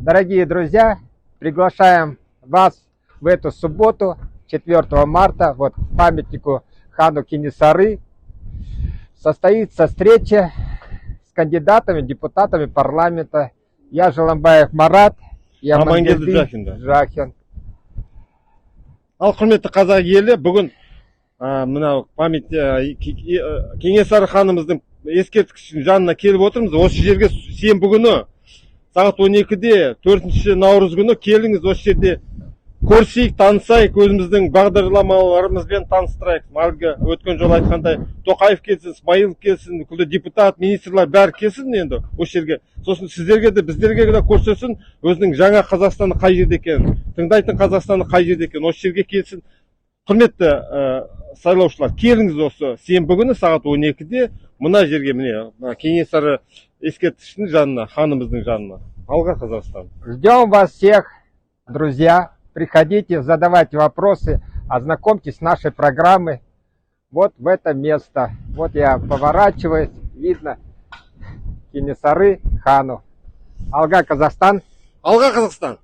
Дорогие друзья, приглашаем вас в эту субботу, 4 марта, вот к памятнику хану Кенесары. Состоится встреча с кандидатами, депутатами парламента. Я Жаламбаев Марат, я Амангелди Жахин. Ал құрметті қазақ елі, бүгін мынау память Кенесары ханымыздың ескерткішінің жанына келіп отырмыз. Осы жерге сенбі күні сағат 12-де 4 наурыз күні келіңіз, осы жерде көрсейік, танысайық, өзіміздің бағдарламаларымызбен таныстырайық. Әлгі өткен жол айтқандай Тоқаев келсін, Смайылов келсін, күлді депутат, министрлер бәрі келсін енді осы жерге. Сосын сіздерге де, біздерге де көрсетсін, өзінің жаңа Қазақстаны қай жерде екенін, тыңдайтын Қазақстаны қай жерде екенін, осы жерге келсін. Құрметті сайлаушылар, келіңіз осы сенбі күні сағат 12-де мына жерге, міне Кенесары ескерткішінің жанына, ханымыздың жанына. Алға Қазақстан. Ждем вас всех, друзья. Приходите, задавайте вопросы, ознакомьтесь с нашей программой. Вот в это место. Вот я поворачиваюсь, видно Кенесары хану. Алга Казахстан. Алга Казахстан.